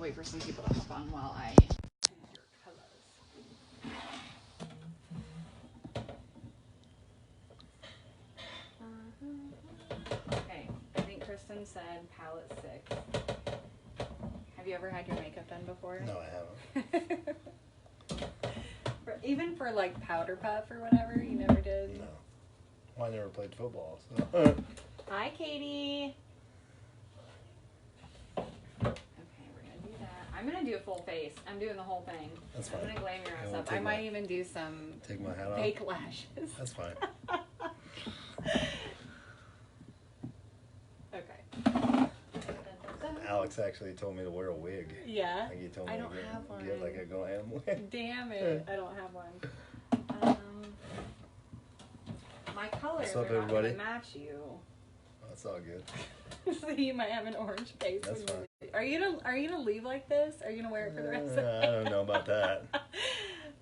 wait for some people to hop on while I choose your colors. Okay, I think Kristen said palette 6. Have you ever had your makeup done before? No, I haven't. Even for like powder puff or whatever, you never did? No. Well, I never played football, so. Hi, Katie. Okay, we're going to do that. I'm going to do a full face. I'm doing the whole thing. That's fine. I'm going to glam your ass Yeah, up. I might even do some take my hat off. fake lashes. That's fine. Okay. Alex actually told me to wear a wig. Yeah? Like he told me I don't to have one. get like a glam wig. Damn it. I don't have one. My colors What's up, are not going everybody? to match you. That's all good. So you might have an orange face. That's fine. Are you gonna leave like this? Are you gonna wear it for the rest of the day? I don't know about that.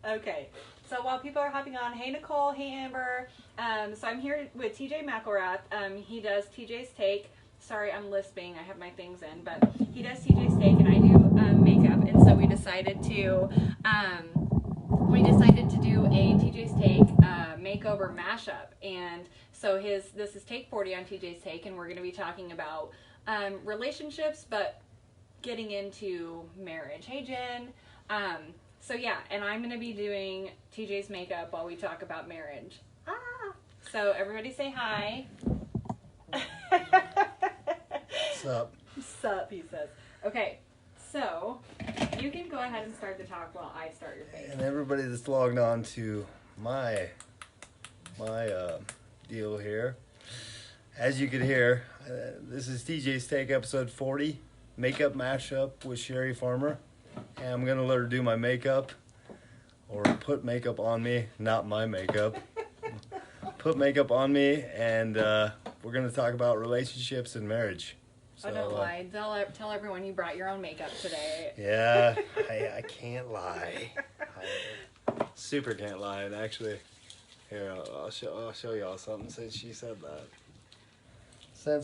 Okay. So while people are hopping on, hey Nicole, hey Amber. So I'm here with TJ McElrath. He does TJ's Take. Sorry, I'm lisping. I have my things in, but he does TJ's Take, and I do makeup. And so we decided to do a TJ's Take makeover mashup. And so this is Take 40 on TJ's Take, and we're going to be talking about relationships, but getting into marriage. Hey Jen. So yeah, and I'm going to be doing TJ's makeup while we talk about marriage. So everybody say hi. Sup? Sup, he says. Okay, so you can go ahead and start the talk while I start your face. And everybody that's logged on to my deal here, as you can hear, this is TJ's Take episode 40, makeup mashup with Sherri Farmer. And I'm gonna let her do my makeup, or put makeup on me, not my makeup. Put makeup on me, and we're gonna talk about relationships and marriage. So, don't lie. Tell everyone you brought your own makeup today. Yeah, I can't lie. I super can't lie. And actually, here I'll show y'all something since she said that. Since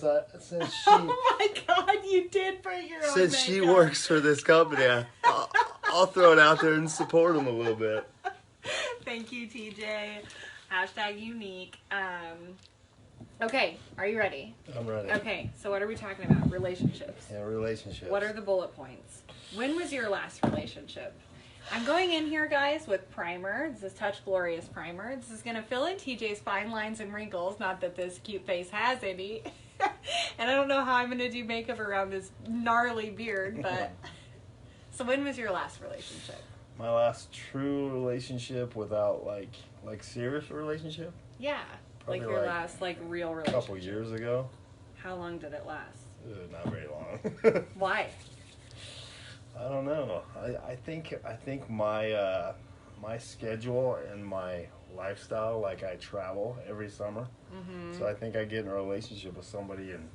she Oh my God, you did bring your own since makeup. she works for this company, I'll throw it out there and support them a little bit. Thank you, TJ. Hashtag unique. Okay, are you ready? I'm ready. Okay, so what are we talking about? Relationships. Yeah, relationships. What are the bullet points? When was your last relationship? I'm going in here, guys, with primer. This is Touch Glorious primer. This is going to fill in TJ's fine lines and wrinkles. Not that this cute face has any. And I don't know how I'm going to do makeup around this gnarly beard, but... So when was your last relationship? My last true relationship without like serious relationship? Yeah. Probably like your like last real A relationship. couple years ago. How long did it last? Not very long. Why? I don't know. I think my my schedule and my lifestyle, like I travel every summer. Mm-hmm. So I think I get in a relationship with somebody and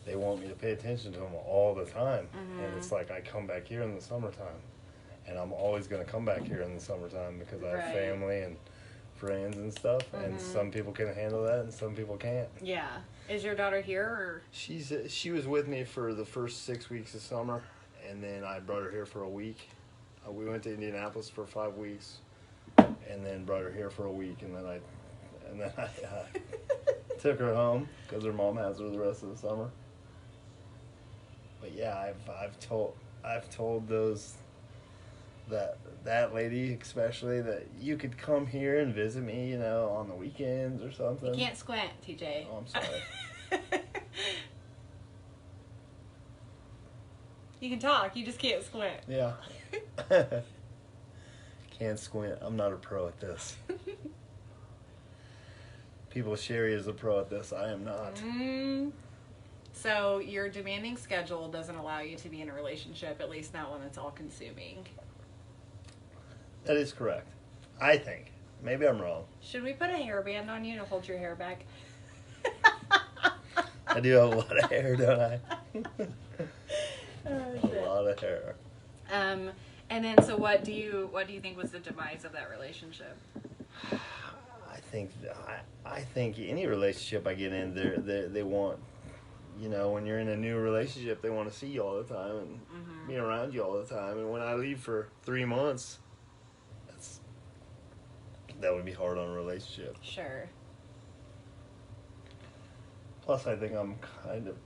they want me to pay attention to them all the time. Mm-hmm. And it's like I come back here in the summertime. And I'm always going to come back here in the summertime because I have Right. family and friends and stuff. Mm-hmm. And some people can handle that and some people can't. Yeah. Is your daughter here or? She was with me for the first 6 weeks of summer. And then I brought her here for a week. We went to Indianapolis for 5 weeks, and then brought her here for a week, and then I took her home because her mom has her the rest of the summer. But yeah, I've told that lady especially that you could come here and visit me, on the weekends or something. You can't squint, TJ. Oh, I'm sorry. You can talk, you just can't squint. Yeah. Can't squint. I'm not a pro at this. People, Sherri is a pro at this. I am not. So your demanding schedule doesn't allow you to be in a relationship, at least not one that's all-consuming. That is correct. I think. Maybe I'm wrong. Should we put a hairband on you to hold your hair back? I do have a lot of hair, don't I? Oh, A lot of hair. And then, so what do you think was the demise of that relationship? I think any relationship I get in, they want you know, when you're in a new relationship, they want to see you all the time and be around you all the time. And when I leave for 3 months, that would be hard on a relationship. Sure. Plus, I think I'm kind of...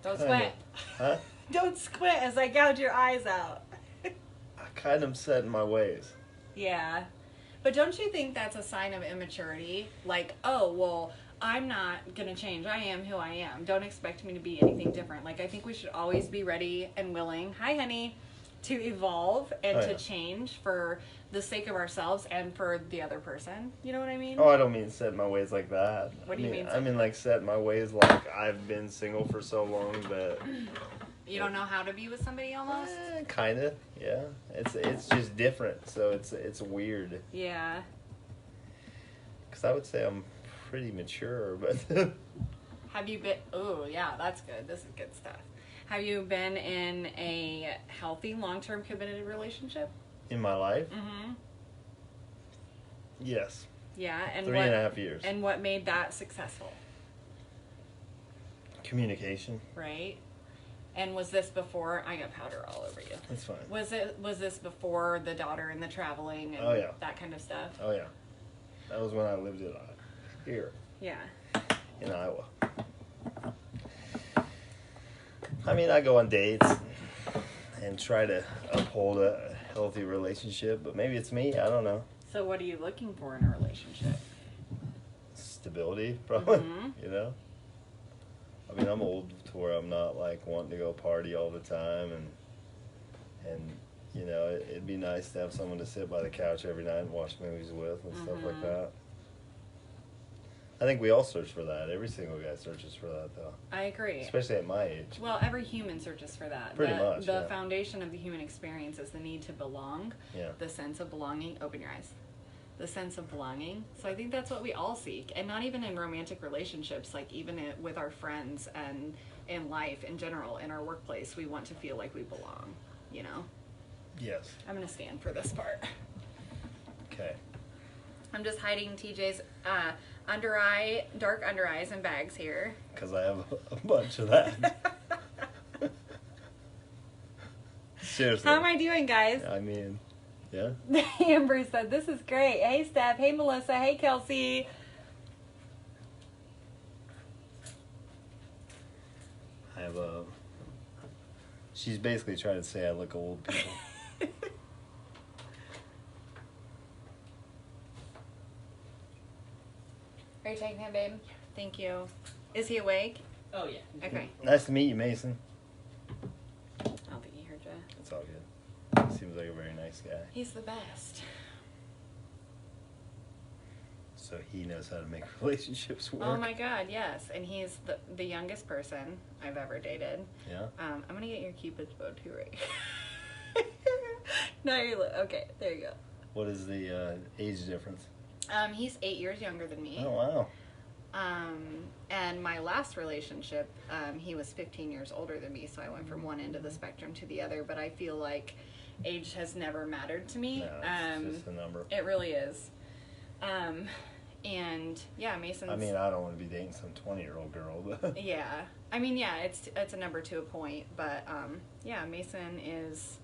Don't squint. Huh? Don't squint as I gouge your eyes out. I kind of set in my ways. Yeah. But don't you think that's a sign of immaturity? Like, oh, well, I'm not going to change. I am who I am. Don't expect me to be anything different. Like, I think we should always be ready and willing, hi, honey, to evolve and to change for the sake of ourselves and for the other person. You know what I mean? Oh, I don't mean set in my ways like that. What do you mean? I mean, like, set in my ways like I've been single for so long that... You don't know how to be with somebody almost? Kind of, yeah. It's just different, so it's weird. Yeah. Because I would say I'm pretty mature, but... Have you been... Oh, yeah, that's good. This is good stuff. Have you been in a healthy, long-term committed relationship? In my life? Mm-hmm. Yes. Yeah, and 3.5 years. And what made that successful? Communication. Right. And was this before... I got powder all over you. That's fine. Was this before the daughter and the traveling and that kind of stuff? Oh, yeah. That was when I lived here. Yeah. In Iowa. I mean, I go on dates and try to uphold a healthy relationship, but maybe it's me. I don't know. So what are you looking for in a relationship? Stability, probably. Mm-hmm. You know? I mean, I'm old to where I'm not, like, wanting to go party all the time, and you know, it'd be nice to have someone to sit by the couch every night and watch movies with and stuff like that. I think we all search for that. Every single guy searches for that, though. I agree. Especially at my age. Well, every human searches for that. Pretty much, The foundation of the human experience is the need to belong. Yeah. The sense of belonging. Open your eyes. The sense of belonging. So I think that's what we all seek. And not even in romantic relationships, like even with our friends and in life in general, in our workplace, we want to feel like we belong, you know? Yes. I'm going to stand for this part. Okay. I'm just hiding TJ's dark under eyes and bags here. Because I have a bunch of that. Seriously. How am I doing, guys? I mean, yeah. Amber said, this is great. Hey, Steph. Hey, Melissa. Hey, Kelsey. I have a... She's basically trying to say I look old, people. Are you taking him, babe? Thank you. Is he awake? Oh, yeah. Okay. Nice to meet you, Mason. I don't think he heard you. It's all good. He seems like a very nice guy. He's the best. So he knows how to make relationships work. Oh my God, yes. And he's the youngest person I've ever dated. Yeah? I'm going to get your Cupid's bow too, right? No, you're... Okay, there you go. What is the age difference? He's 8 years younger than me. Oh, wow. And my last relationship, he was 15 years older than me, so I went from one end of the spectrum to the other, but I feel like age has never mattered to me. No, it's just a number. It really is. And yeah, Mason's... I mean, I don't want to be dating some 20-year-old girl, but... Yeah. I mean, yeah, it's a number to a point, but, yeah, Mason is,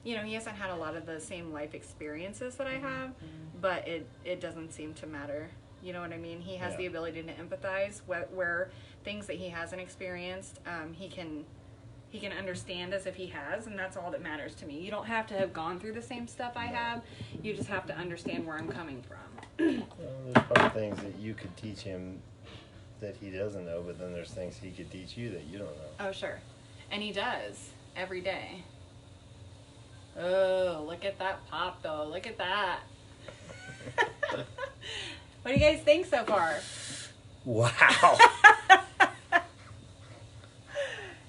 you know, he hasn't had a lot of the same life experiences that I have, but it doesn't seem to matter. You know what I mean? He has the ability to empathize where things that he hasn't experienced, he can understand as if he has, and that's all that matters to me. You don't have to have gone through the same stuff I have. You just have to understand where I'm coming from. Well, there's probably things that you could teach him that he doesn't know, but then there's things he could teach you that you don't know. Oh, sure. And he does every day. Oh, look at that pop, though. Look at that. What do you guys think so far? Wow.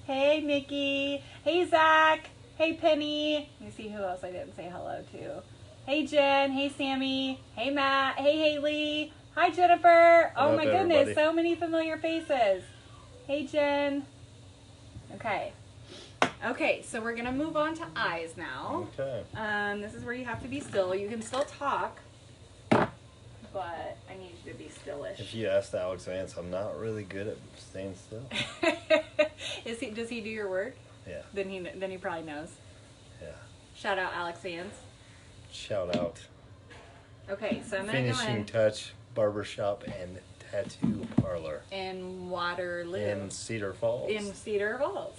Hey, Nikki. Hey, Zach. Hey, Penny. Let me see who else I didn't say hello to. Hey, Jen. Hey, Sammy. Hey, Matt. Hey, Haley. Hi, Jennifer. Oh, my goodness. Everybody. So many familiar faces. Hey, Jen. Okay. Okay, so we're going to move on to eyes now. Okay. This is where you have to be still. You can still talk, but I need you to be stillish. If you asked Alex Vance, I'm not really good at staying still. Does he do your work? Yeah. Then he probably knows. Yeah. Shout out Alex Vance. Shout out. Okay, so I'm gonna go Finishing in. touch, barbershop, and tattoo parlor. In Waterloo. In Cedar Falls. In Cedar Falls.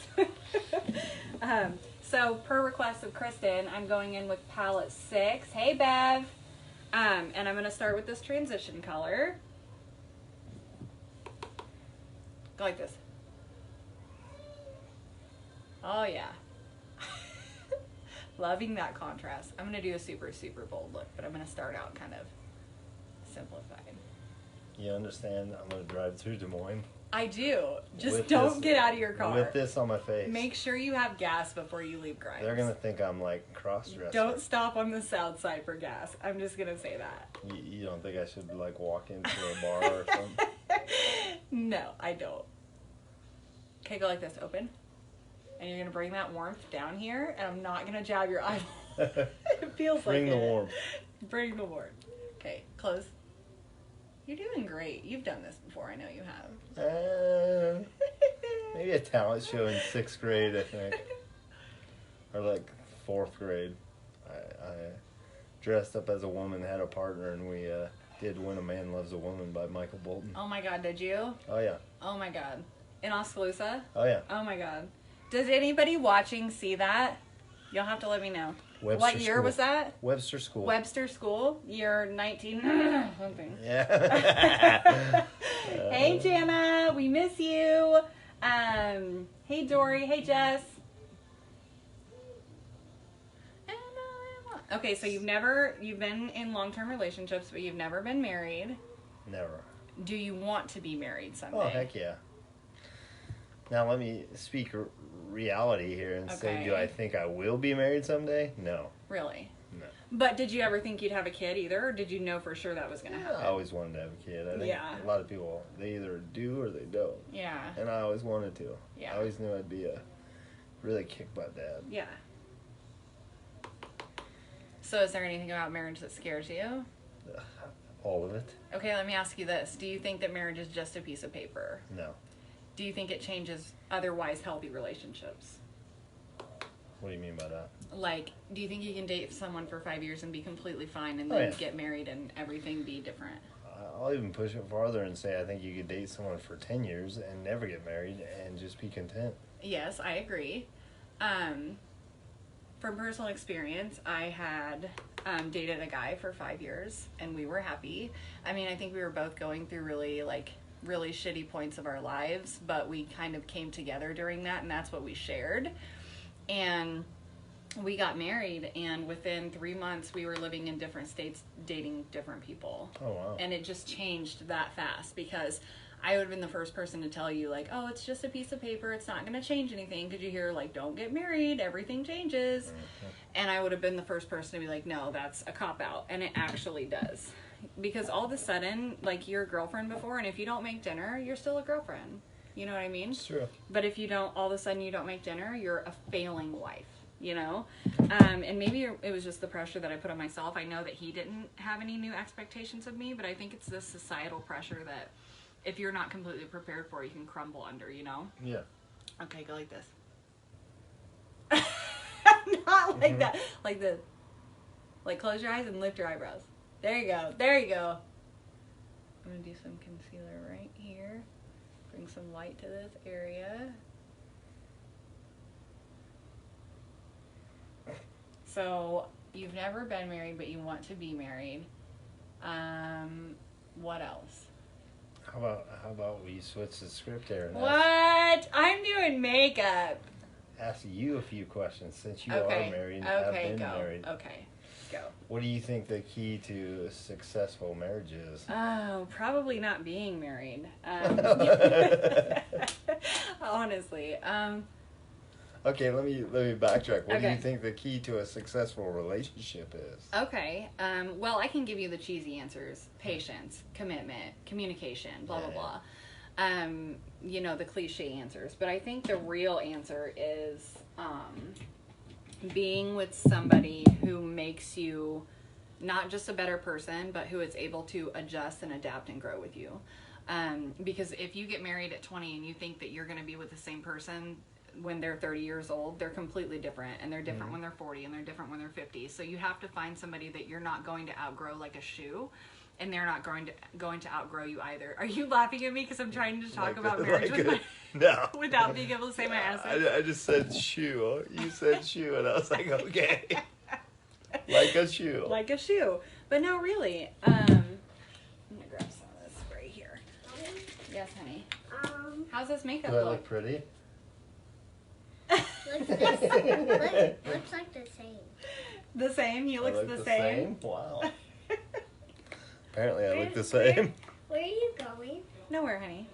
So per request of Kristen, I'm going in with palette 6. Hey Bev. And I'm going to start with this transition color. Go like this. Oh yeah. Loving that contrast. I'm going to do a super, super bold look, but I'm going to start out kind of simplified. You understand? I'm going to drive through Des Moines. I do. Just with don't this- get out of your car. With this on my face. Make sure you have gas before you leave Grimes. They're going to think I'm like cross-dressed. Don't stop on the south side for gas. I'm just going to say that. You don't think I should like walk into a bar or something? No, I don't. Okay, go like this. Open. And you're going to bring that warmth down here, and I'm not going to jab your eyeball. It feels Bring like the it. warmth. Bring the warmth. Okay, close. You're doing great. You've done this before. I know you have. Maybe a talent show in 6th grade, I think. Or like 4th grade. I dressed up as a woman, had a partner, and we did When a Man Loves a Woman by Michael Bolton. Oh my God, did you? Oh, yeah. Oh my God. In Oskaloosa? Oh, yeah. Oh my God. Does anybody watching see that? You'll have to let me know. Webster What year School. was that? Webster School. Webster School, year 19 something. Yeah. Hey Jana, we miss you. Hey Dory, hey Jess. Okay, so you've been in long-term relationships, but you've never been married. Never. Do you want to be married someday? Oh, heck yeah. Now let me speak reality here and say, Okay. do I think I will be married someday? No. Really? No. But did you ever think you'd have a kid either, or did you know for sure that was going to happen? I always wanted to have a kid. I think Yeah. a lot of people, they either do or they don't. Yeah. And I always wanted to. Yeah. I always knew I'd be a really kick-butt dad. Yeah. So is there anything about marriage that scares you? All of it? Okay, let me ask you this. Do you think that marriage is just a piece of paper? No. Do you think it changes otherwise healthy relationships? What do you mean by that? Like, do you think you can date someone for 5 years and be completely fine and Oh, then yeah. get married and everything be different? I'll even push it farther and say I think you could date someone for 10 years and never get married and just be content. Yes, I agree. From personal experience, I had dated a guy for 5 years and we were happy. I mean, I think we were both going through really shitty points of our lives, but we kind of came together during that, and that's what we shared. And we got married, and within 3 months we were living in different states, dating different people. Oh, wow. And it just changed that fast, because I would have been the first person to tell you, like, oh, it's just a piece of paper, it's not going to change anything. Because you hear, like, don't get married, everything changes. Mm-hmm. And I would have been the first person to be like, no, that's a cop-out. And it actually does. Because all of a sudden, like, you're a girlfriend before, and if you don't make dinner, you're still a girlfriend. You know what I mean? It's true. But if you don't, all of a sudden you don't make dinner, you're a failing wife, you know? And maybe it was just the pressure that I put on myself. I know that he didn't have any new expectations of me, but I think it's this societal pressure that if you're not completely prepared for, you can crumble under, you know? Yeah. Okay, go like this. Not like that. Like this. Like, close your eyes and lift your eyebrows. There you go. There you go. I'm going to do some concealer right here. Bring some light to this area. So, you've never been married, but you want to be married. What else? How about we switch the script here and What? I'm doing makeup. ask you a few questions since you Okay. are married and have Okay, been go. married. Okay, go. What do you think the key to a successful marriage is? Oh, probably not being married. Honestly. Okay, let me backtrack. What do Okay. you think the key to a successful relationship is? Okay. Well, I can give you the cheesy answers. Patience, commitment, communication, blah, blah, blah. You know, the cliche answers. But I think the real answer is being with somebody who makes you not just a better person, but who is able to adjust and adapt and grow with you. Because if you get married at 20 and you think that you're going to be with the same person when they're 30 years old, they're completely different, and they're different when they're 40, and they're different when they're 50. So you have to find somebody that you're not going to outgrow like a shoe, and they're not going to outgrow you either. Are you laughing at me because I'm trying to talk about marriage no. without being able to say my essay? I just said shoe. You said shoe, and I was like, okay. Like a shoe. Like a shoe. But no, really. I'm going to grab some of this spray here. Yes, honey. How's this makeup Do I look pretty? Looks like the same. The same? He looks the same? Wow. Apparently I look the same. Where are you going? Nowhere, honey.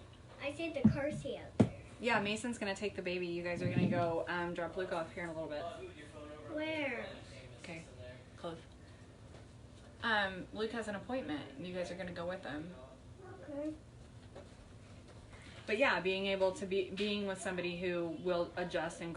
I see the car seat out there. Yeah, Mason's going to take the baby. You guys are going to go drop Luke off here in a little bit. Where? Okay. Close. Luke has an appointment. You guys are going to go with him. Okay. But yeah, being able to being with somebody who will adjust and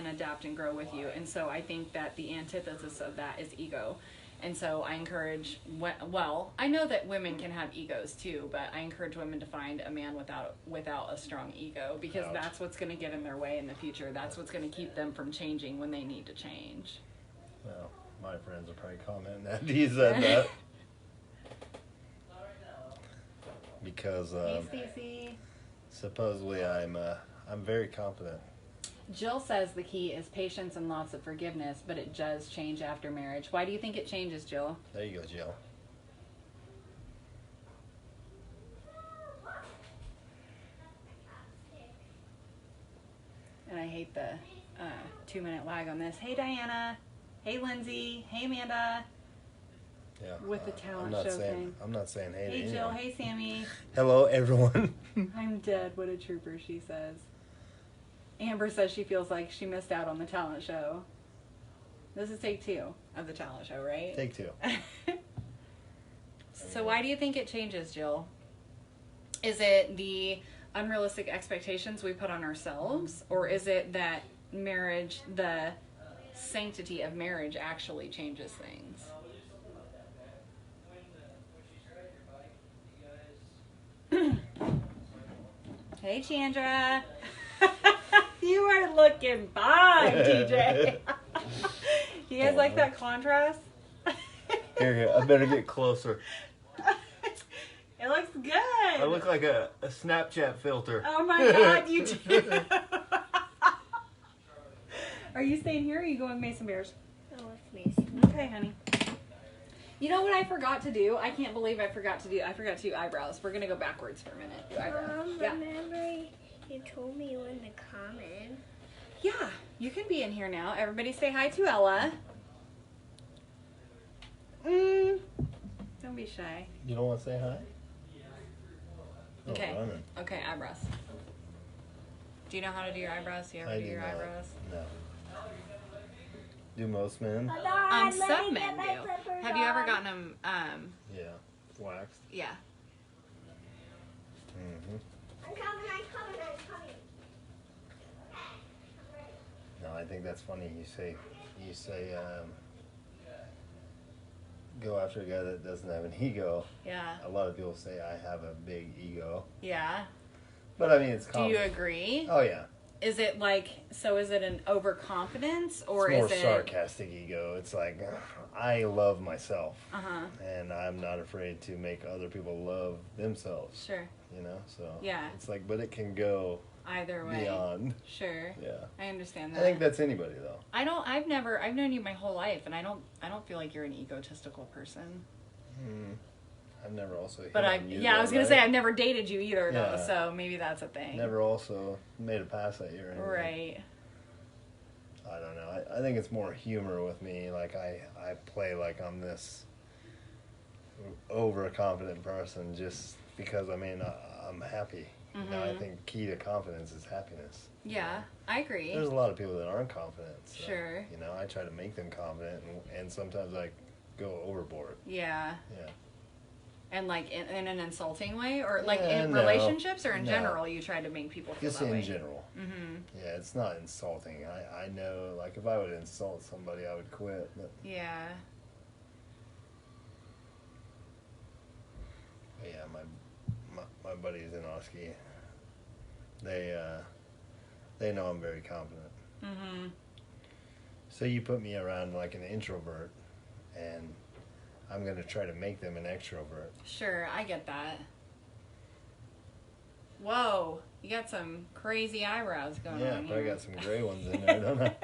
adapt and grow with you. And so I think that the antithesis of that is ego. And so I encourage, well, I know that women can have egos too, but I encourage women to find a man without a strong ego, because that's what's going to get in their way in the future. That's what's going to keep them from changing when they need to change. Well, my friends will probably comment that he said that. Because Hey, Stacey. supposedly I'm very confident. Jill says the key is patience and lots of forgiveness, but it does change after marriage. Why do you think it changes, Jill? There you go, Jill. And I hate the 2-minute lag on this. Hey, Diana. Hey, Lindsay. Hey, Amanda. Yeah. With the talent show thing. I'm not saying hey to Hey, Jill. anyone. Hey, Sammy. Hello, everyone. I'm dead. What a trooper, she says. Amber says she feels like she missed out on the talent show. This is take 2 of the talent show, right? Take 2. So why do you think it changes, Jill? Is it the unrealistic expectations we put on ourselves? Or is it that marriage, the sanctity of marriage actually changes things? Hey, Chandra. You are looking fine, TJ. You guys like that contrast? Here, I better get closer. It looks good. I look like a Snapchat filter. Oh my God, you do. Are you staying here or are you going with Mason Bears? Oh, it's Mason. Okay, honey. You know what I forgot to do? I can't believe I forgot to do eyebrows. We're going to go backwards for a minute. Do eyebrows. Yeah. Remember you told me you in the comments? Yeah, you can be in here now. Everybody say hi to Ella. Don't be shy. You don't want to say hi? Oh, Okay. running. Okay, eyebrows. Do you know how to do your eyebrows? Do you ever I do your not. eyebrows? No. Do most men? Some men do. Have you ever gotten them, Yeah. Waxed? yeah. Mm-hmm. I'm coming. No, I think that's funny. You say, go after a guy that doesn't have an ego. Yeah. A lot of people say I have a big ego. Yeah. But I mean, it's Do common. you agree? Oh, yeah. Is it is it an overconfidence or It's more is it sarcastic ego. It's like, I love myself. Uh-huh. And I'm not afraid to make other people love themselves. Sure. You know? So Yeah. it's like, but it can go Either way. beyond. Sure. Yeah. I understand that. I think that's anybody though. I've known you my whole life and I don't feel like you're an egotistical person. I've never also hit But on you, I was gonna right? say I've never dated you either though, Yeah. so maybe that's a thing. Never also made a pass at you or anything. Right. I don't know. I think it's more humor with me. Like I play like I'm this overconfident person just because I'm happy. You know, I think key to confidence is happiness. Yeah, I agree. There's a lot of people that aren't confident. So, Sure. You know, I try to make them confident, and sometimes I go overboard. Yeah. Yeah. And like in an insulting way, or like Yeah, in no. relationships, or in No. general, you try to make people feel Just that in way. general. Mm-hmm. Yeah, it's not insulting. I know, like, if I would insult somebody, I would quit. But Yeah. But yeah, my buddies in Oski, they know I'm very confident. Mm-hmm. So you put me around like an introvert, and I'm gonna try to make them an extrovert. Sure, I get that. Whoa, you got some crazy eyebrows going on Yeah, here. but I got some gray ones in there, don't I?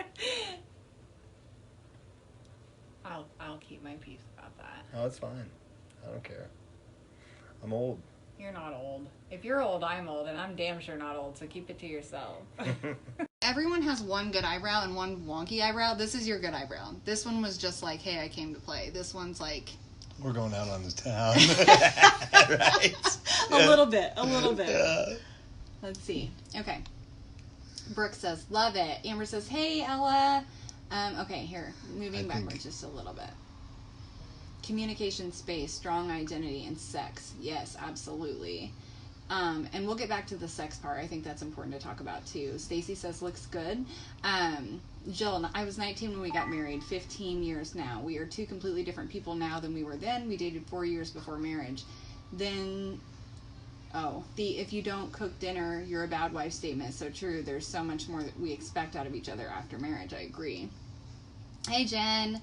I'll keep my peace about that. Oh, it's fine. I don't care. I'm old. You're not old. If you're old, I'm old, and I'm damn sure not old, so keep it to yourself. Everyone has one good eyebrow and one wonky eyebrow. This is your good eyebrow. This one was just like, hey, I came to play. This one's like... We're going out on the town. Right? A little bit. Yeah. Let's see. Okay. Brooke says, love it. Amber says, hey, Ella. Okay, here. Moving backwards just a little bit. Communication, space, strong identity, and sex. Yes, absolutely. And we'll get back to the sex part. I think that's important to talk about too. Stacy says, looks good. Jill, I was 19 when we got married, 15 years now. We are two completely different people now than we were then. We dated 4 years before marriage. Then, if you don't cook dinner, you're a bad wife statement is so true. There's so much more that we expect out of each other after marriage. I agree. Hey, Jen.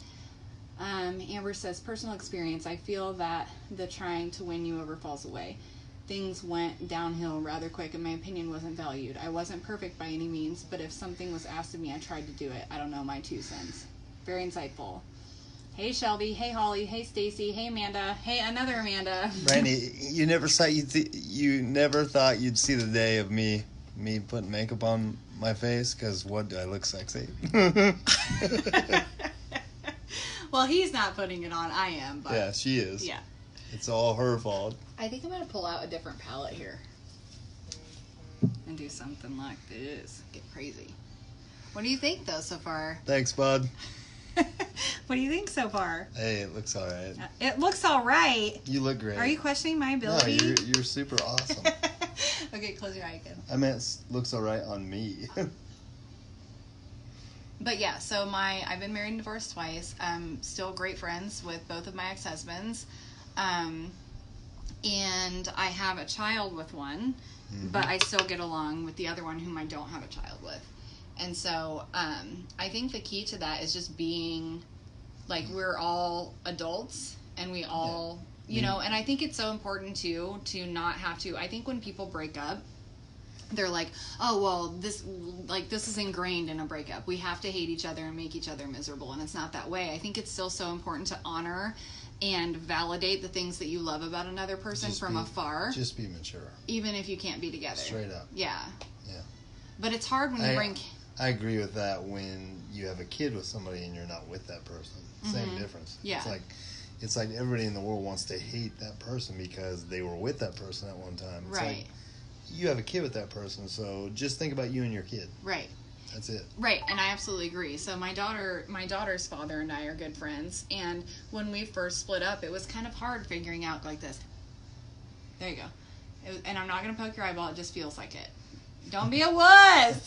Amber says, personal experience. I feel that the trying to win you over falls away. Things went downhill rather quick and my opinion wasn't valued. I wasn't perfect by any means, but if something was asked of me, I tried to do it. I don't know, my 2 cents. Very insightful. Hey Shelby, hey Holly, hey Stacy, hey Amanda, hey another Amanda. Randy, you never thought you'd see the day of me putting makeup on my face, because what, do I look sexy? Well, he's not putting it on, I am. But Yeah, she is. Yeah. It's all her fault. I think I'm going to pull out a different palette here and do something like this. Get crazy. What do you think, though, so far? Thanks, bud. What do you think so far? Hey, it looks all right. It looks all right. You look great. Are you questioning my ability? No, you're super awesome. Okay, close your eye again. I meant looks all right on me. But yeah, so I've been married and divorced twice. Still great friends with both of my ex-husbands. And I have a child with one, but I still get along with the other one whom I don't have a child with. And so I think the key to that is just being, like, we're all adults and we all, you know, and I think it's so important too to not have to, I think when people break up, they're like, oh, well, this is ingrained in a breakup. We have to hate each other and make each other miserable, and it's not that way. I think it's still so important to honor and validate the things that you love about another person from afar. Just be mature. Even if you can't be together. Straight up. Yeah. Yeah. But it's hard when you bring... I agree with that when you have a kid with somebody and you're not with that person. Same difference. Yeah. It's like everybody in the world wants to hate that person because they were with that person at one time. It's Right. like, you have a kid with that person, so just think about you and your kid. Right. That's it. Right, and I absolutely agree. So my daughter's father and I are good friends, and when we first split up, it was kind of hard figuring out like this. There you go. And I'm not going to poke your eyeball, it just feels like it. Don't be a wuss!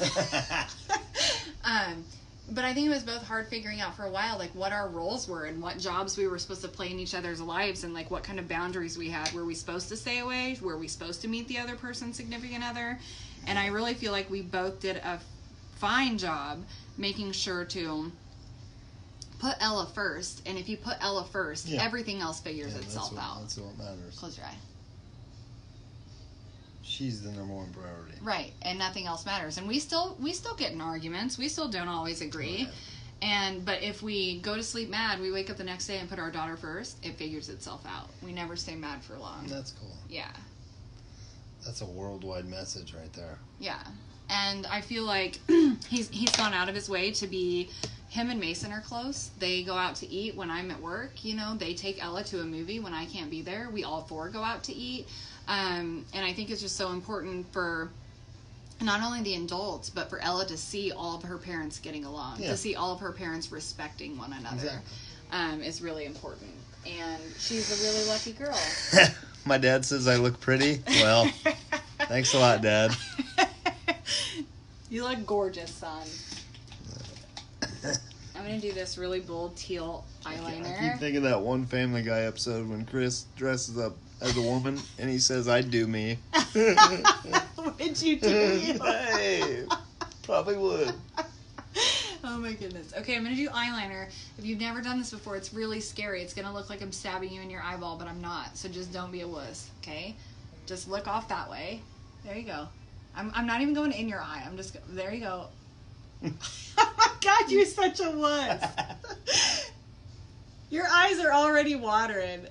But I think it was both hard figuring out for a while, like, what our roles were and what jobs we were supposed to play in each other's lives and, like, what kind of boundaries we had. Were we supposed to stay away? Were we supposed to meet the other person's significant other? And I really feel like we both did a fine job making sure to put Ella first. And if you put Ella first, everything else figures itself out. That's what matters. Close your eye. She's the number one priority. Right, and nothing else matters. And we still get in arguments. We still don't always agree. But if we go to sleep mad, we wake up the next day and put our daughter first, it figures itself out. We never stay mad for long. That's cool. Yeah. That's a worldwide message right there. Yeah. And I feel like he's gone out of his way to be... Him and Mason are close. They go out to eat when I'm at work. You know, they take Ella to a movie when I can't be there. We all four go out to eat. And I think it's just so important for not only the adults, but for Ella to see all of her parents getting along, to see all of her parents respecting one another, is really important. And she's a really lucky girl. My dad says I look pretty. Well, thanks a lot, Dad. You look gorgeous, son. I'm going to do this really bold teal eyeliner. I keep thinking of that one Family Guy episode when Chris dresses up as a woman and he says, "I do me." Would you do you? Hey, probably would. Oh my goodness. Okay, I'm going to do eyeliner. If you've never done this before, it's really scary. It's going to look like I'm stabbing you in your eyeball, but I'm not. So just don't be a wuss, okay? Just look off that way. There you go. I'm not even going in your eye. I'm just, there you go. Oh my God, you're such a wuss. Your eyes are already watering.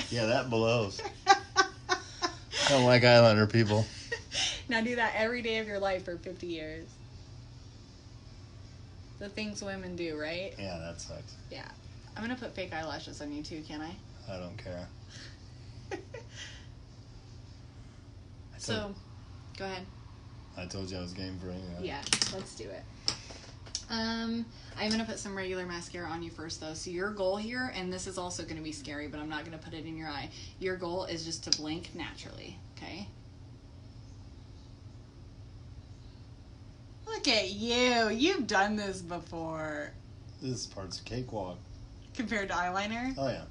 Yeah, that blows. I don't like eyeliner, people. Now do that every day of your life for 50 years. The things women do, right? Yeah, that sucks. Yeah. I'm going to put fake eyelashes on you too, can I? I don't care. So, go ahead. I told you I was game for anything. Yeah, let's do it. I'm going to put some regular mascara on you first, though. So your goal here, and this is also going to be scary, but I'm not going to put it in your eye. Your goal is just to blink naturally, okay? Look at you. You've done this before. This part's a cakewalk. Compared to eyeliner? Oh, yeah.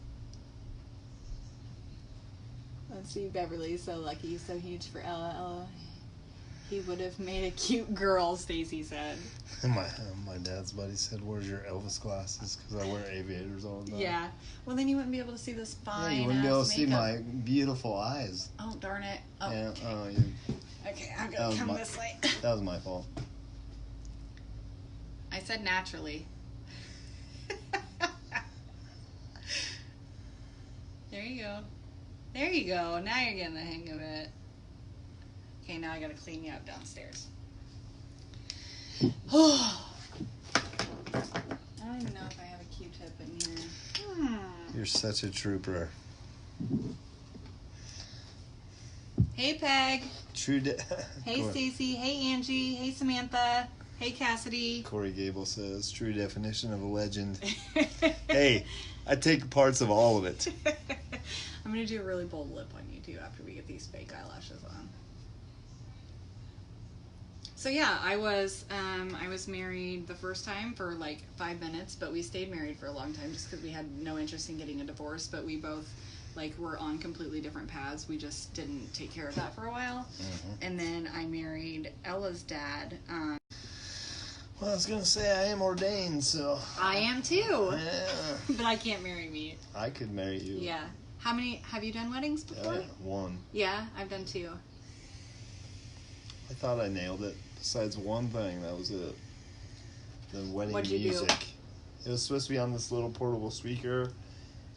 Let's see, Beverly's so lucky, so huge for Ella. Ella, he would have made a cute girl, Stacy said. My dad's buddy said, "Where's your Elvis glasses?" Because I wear aviators all the time. Yeah. Well, then you wouldn't be able to see this fine. Yeah, you wouldn't be able to see makeup. my beautiful eyes. Oh, darn it. Oh, Yeah. okay. Oh, you. Okay, I'm going to come this way. That was my fault. I said naturally. There you go. There you go. Now you're getting the hang of it. Okay, now I gotta clean you up downstairs. Oh. I don't even know if I have a Q-tip in here. You're such a trooper. Hey, Peg. Hey, Cor- Stacy. Hey, Angie. Hey, Samantha. Hey, Cassidy. Corey Gable says, "True definition of a legend." Hey, I take parts of all of it. I'm gonna do a really bold lip on you too after we get these fake eyelashes on. So yeah, I was married the first time for like 5 minutes, but we stayed married for a long time just because we had no interest in getting a divorce. But we both like were on completely different paths. We just didn't take care of that for a while. Mm-hmm. And then I married Ella's dad. Well, I was gonna say I am ordained, so I am too, yeah, but I can't marry me. I could marry you. Yeah. How many have you done weddings before? One. Yeah, I've done 2. I thought I nailed it. Besides one thing, that was it. The wedding What'd you music. do? It was supposed to be on this little portable speaker,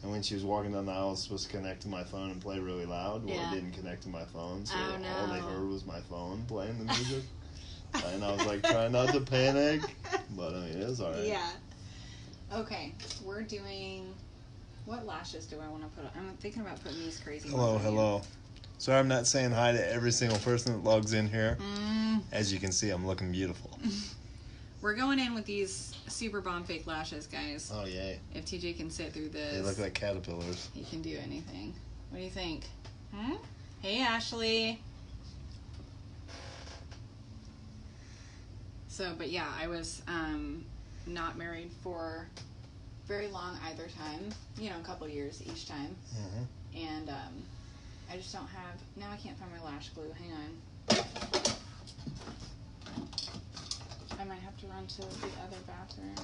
and when she was walking down the aisle, it was supposed to connect to my phone and play really loud. Well, Yeah. it didn't connect to my phone, so Oh, no. all they heard was my phone playing the music. And I was like, trying not to panic, but I mean, it was alright. Yeah. Okay, we're doing. What lashes do I want to put on? I'm thinking about putting these crazy Hello, ones on you. hello. Sorry I'm not saying hi to every single person that logs in here. Mm. As you can see, I'm looking beautiful. We're going in with these super bomb fake lashes, guys. Oh, yay. If TJ can sit through this, They look like caterpillars. he can do anything. What do you think? Hmm? Hey, Ashley. So, but yeah, I was not married for very long either time. You know, a couple years each time. Mm-hmm. And I just don't have. Now I can't find my lash glue. Hang on. I might have to run to the other bathroom.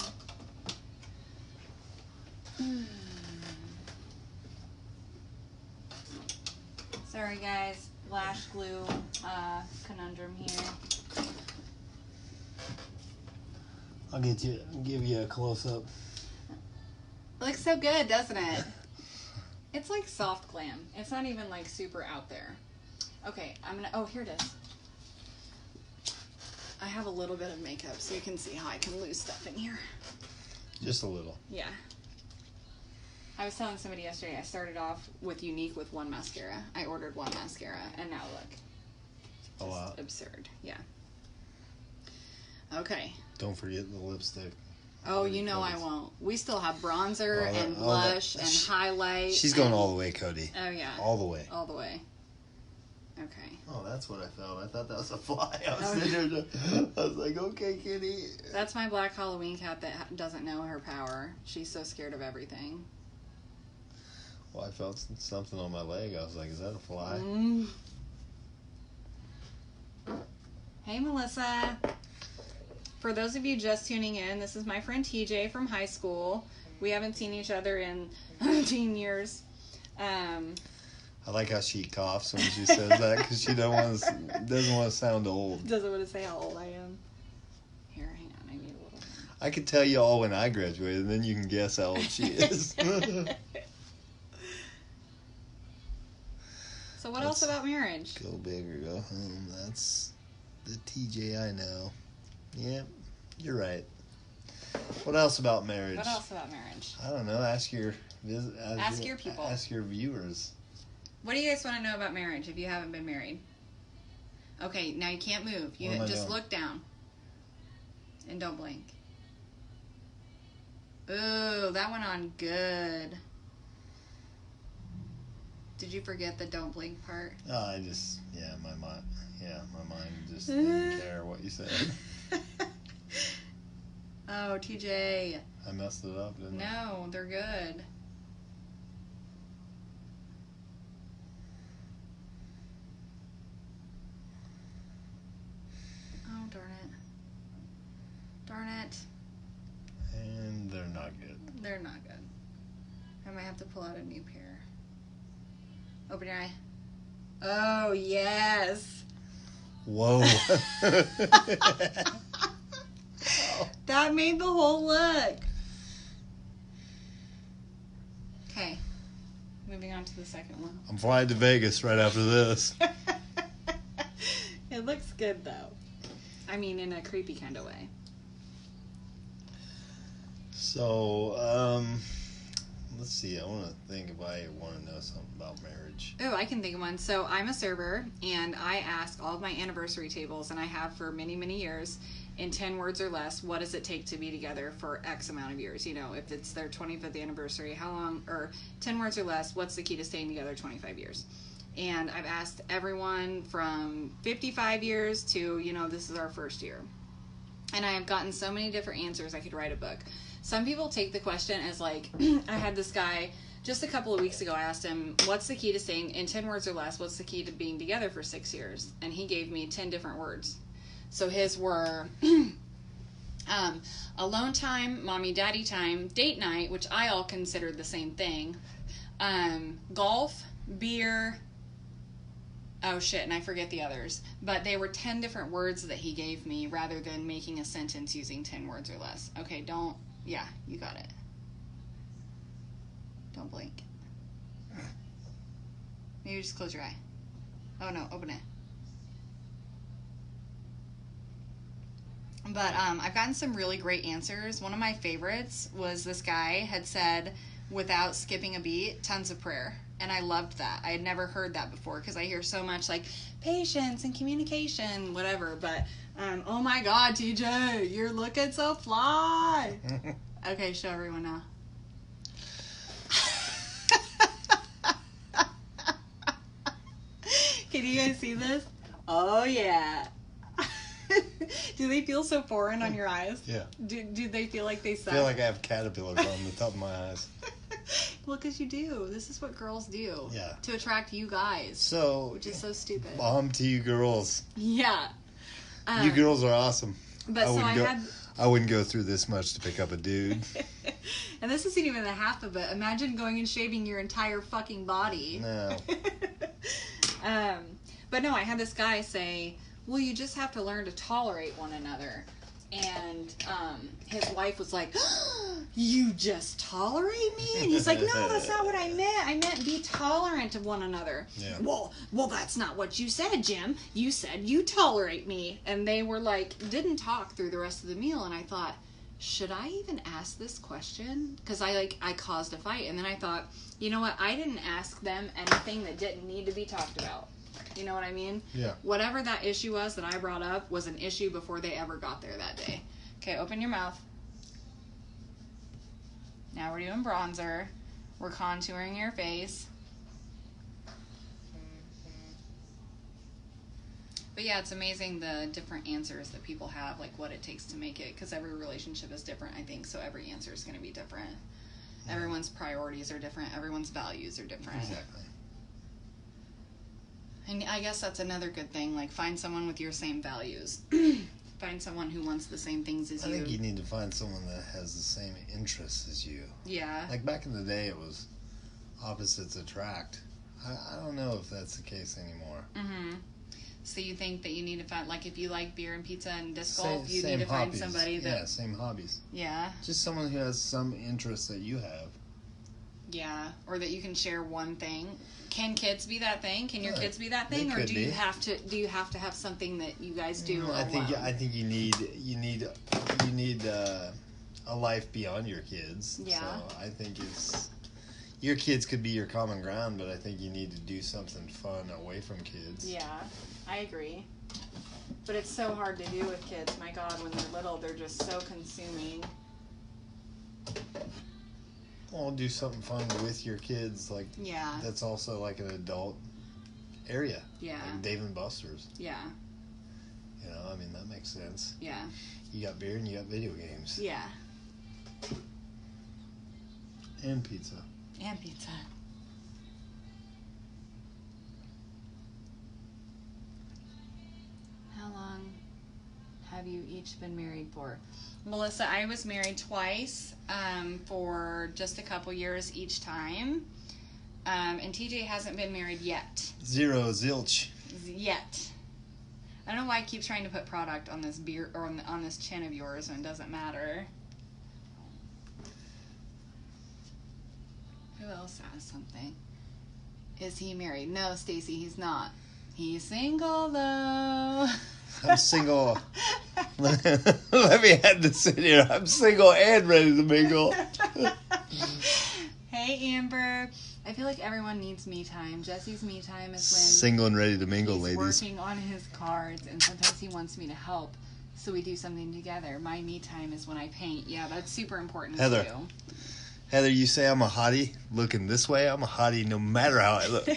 Sorry, guys. Lash glue conundrum here. I'll give you a close up. Looks so good, doesn't it? It's like soft glam. It's not even like super out there. Okay, I'm gonna. Oh, here it is. I have a little bit of makeup so you can see how I can lose stuff in here. Just a little. Yeah. I was telling somebody yesterday I started off with Unique with one mascara. I ordered one mascara and now look. A lot. Absurd. Yeah. Okay. Don't forget the lipstick. Oh, you know I won't. We still have bronzer All that- and all that- blush and highlight. She's going and- all the way, Cody. Oh, yeah. All the way. All the way. Okay. Oh, that's what I felt. I thought that was a fly. I was sitting there. I was like, okay, kitty. That's my black Halloween cat that doesn't know her power. She's so scared of everything. Well, I felt something on my leg. I was like, is that a fly? Hey, Melissa. For those of you just tuning in, this is my friend TJ from high school. We haven't seen each other in 13 years. I like how she coughs when she says that because she doesn't want to sound old. Doesn't want to say how old I am. Here, hang on. I need a little more. I could tell you all when I graduated, and then you can guess how old she is. So what else about marriage? Go big or go home. That's the TJ I know. Yep, you're right. What else about marriage? What else about marriage? I don't know. Ask your people. Ask your viewers. What do you guys want to know about marriage if you haven't been married? Okay, now you can't move. You just look down. And don't blink. Ooh, that went on good. Did you forget the don't blink part? Oh, my mind just didn't care what you said. Oh, TJ. I messed it up, didn't I? No, they're good. Oh, darn it. Darn it. And they're not good. They're not good. I might have to pull out a new pair. Open your eye. Oh, yes. Whoa. That made the whole look. Okay. Moving on to the second one. I'm flying to Vegas right after this. It looks good, though. I mean, in a creepy kind of way. So, let's see. I want to think if I want to know something about marriage. Oh, I can think of one. So I'm a server, and I ask all of my anniversary tables, and I have for many, many years, in 10 words or less, what does it take to be together for X amount of years? You know, if it's their 25th anniversary, how long, or 10 words or less, what's the key to staying together 25 years? And I've asked everyone from 55 years to, you know, this is our first year. And I have gotten so many different answers, I could write a book. Some people take the question as like, I had this guy just a couple of weeks ago, I asked him, what's the key to staying, in 10 words or less, what's the key to being together for 6 years? And he gave me 10 different words. So his were alone time, mommy daddy time, date night, which I all considered the same thing, golf, beer, oh shit, and I forget the others. But they were 10 different words that he gave me rather than making a sentence using 10 words or less. Okay, yeah, you got it. Don't blink. Maybe just close your eye. Oh no, open it. But I've gotten some really great answers. One of my favorites was this guy had said, without skipping a beat, tons of prayer. And I loved that. I had never heard that before because I hear so much like patience and communication, whatever. But, oh my God, TJ, you're looking so fly. Okay, show everyone now. Can you guys see this? Oh, yeah. Do they feel so foreign on your eyes? Yeah. Do they feel like they suck? I feel like I have caterpillars on the top of my eyes. Well, because you do. This is what girls do. Yeah. To attract you guys. So, which is so stupid. Bomb to you girls. Yeah. You girls are awesome. But I wouldn't go through this much to pick up a dude. And this isn't even the half of it. Imagine going and shaving your entire fucking body. No. But no, I had this guy say, well, you just have to learn to tolerate one another. And his wife was like, you just tolerate me? And he's like, no, that's not what I meant. I meant be tolerant of one another. Yeah. Well, that's not what you said, Jim. You said you tolerate me. And they were like, didn't talk through the rest of the meal. And I thought, should I even ask this question? Because I caused a fight. And then I thought, you know what? I didn't ask them anything that didn't need to be talked about. You know what I mean? Yeah. Whatever that issue was that I brought up was an issue before they ever got there that day. Okay, open your mouth. Now we're doing bronzer. We're contouring your face. But yeah, it's amazing the different answers that people have, like what it takes to make it, because every relationship is different, I think, so every answer is going to be different. Yeah. Everyone's priorities are different. Everyone's values are different. Exactly. And I guess that's another good thing, like find someone with your same values. Find someone who wants the same things as you. I think you need to find someone that has the same interests as you. Yeah. Like back in the day, it was opposites attract. I don't know if that's the case anymore. Mm-hmm. So you think that you need to find, like, if you like beer and pizza and disc golf, you need to find somebody that... Yeah, same hobbies. Yeah. Just someone who has some interests that you have. Yeah, or that you can share one thing. Can kids be that thing? Can your kids be that thing, or do you have to have something that you guys do? I think you need a life beyond your kids. Yeah. So I think your kids could be your common ground, but I think you need to do something fun away from kids. Yeah, I agree. But it's so hard to do with kids. My God, when they're little, they're just so consuming. Well, do something fun with your kids, like that's also like an adult area. Yeah. Like Dave and Buster's. Yeah. You know, I mean, that makes sense. Yeah. You got beer and you got video games. Yeah. And pizza. And pizza. How long have you each been married for? Melissa, I was married twice for just a couple years each time. And TJ hasn't been married yet. Zero zilch. Yet. I don't know why I keep trying to put product on this beer or on this chin of yours when it doesn't matter. Who else has something? Is he married? No, Stacy, he's not. He's single though. I'm single. Let me add this in here. I'm single and ready to mingle. Hey, Amber. I feel like everyone needs me time. Jesse's me time is when single and ready to mingle, he's ladies. Working on his cards, and sometimes he wants me to help, so we do something together. My me time is when I paint. Yeah, that's super important Heather. too. Heather, you say I'm a hottie looking this way. I'm a hottie no matter how I look.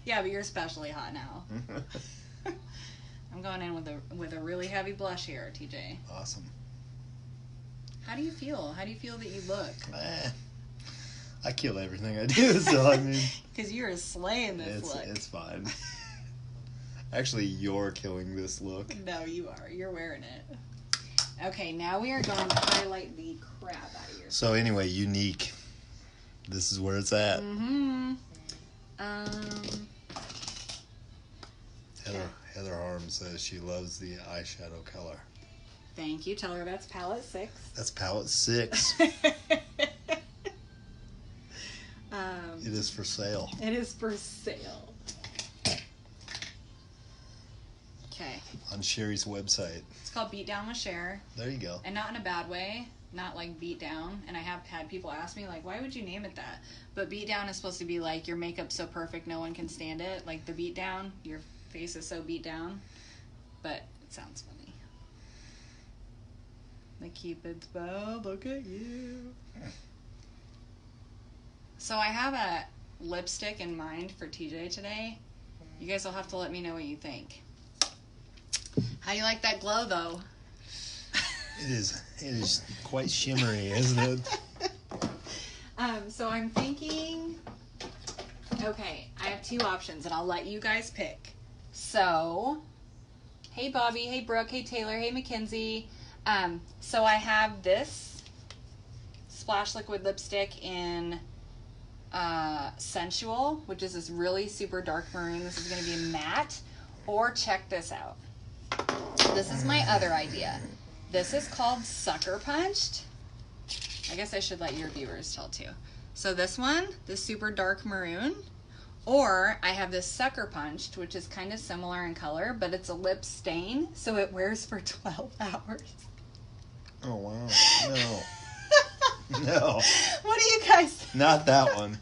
Yeah, but you're especially hot now. I'm going in with a really heavy blush here, TJ. Awesome. How do you feel? How do you feel that you look? I kill everything I do, so I mean... Because you're slaying this look. It's fine. Actually, you're killing this look. No, you are. You're wearing it. Okay, now we are going to highlight the crap out of your... So anyway, unique. This is where it's at. Mm-hmm. Heather Harm says she loves the eyeshadow color. Thank you. Tell her that's palette 6. That's palette 6. It is for sale. It is for sale. Okay. On Sherri's website. It's called Beat Down with Cher. There you go. And not in a bad way. Not like beat down. And I have had people ask me, like, why would you name it that? But beat down is supposed to be like your makeup's so perfect no one can stand it. Like the beat down. Your face is so beat down. But it sounds funny. Like Cupid's bow, look at you. So I have a lipstick in mind for TJ today. You guys will have to let me know what you think. How do you like that glow, though? It is quite shimmery, isn't it? So I'm thinking, okay, I have 2 options, and I'll let you guys pick. So, hey Bobby, hey Brooke, hey Taylor, hey Mackenzie. So I have this Splash Liquid lipstick in Sensual, which is this really super dark maroon. This is going to be matte. Or check this out. This is my other idea. This is called Sucker Punched. I guess I should let your viewers tell too. So this one, this super dark maroon. Or I have this Sucker Punched, which is kind of similar in color, but it's a lip stain, so it wears for 12 hours. Oh, wow. No. No. What do you guys think? Not that one.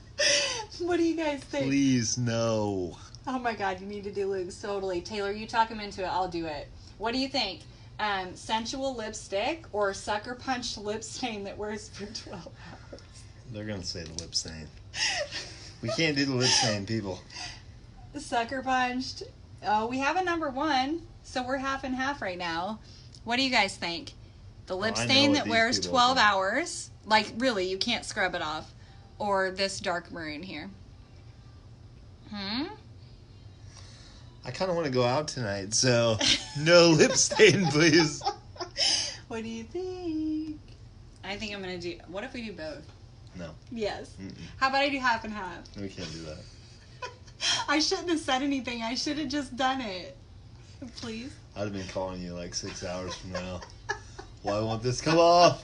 What do you guys think? Please, no. Oh my God, you need to do Luke's, totally. Taylor, you talk him into it, I'll do it. What do you think? Sensual lipstick or Sucker Punched lip stain that wears for 12 hours? They're going to say the lip stain. We can't do the lip stain, people. Sucker Punched Oh, we have a number 1, so we're half and half right now. What do you guys think? The lip I know stain what that these wears people 12 think. hours, like really, you can't scrub it off, or this dark maroon here? I kind of want to go out tonight, so no lip stain, please. What do you think? I think I'm going to do... What if we do both? No. Yes. Mm-mm. How about I do half and half? We can't do that. I shouldn't have said anything. I should have just done it. Please. I'd have been calling you like 6 hours from now. Why won't this come off?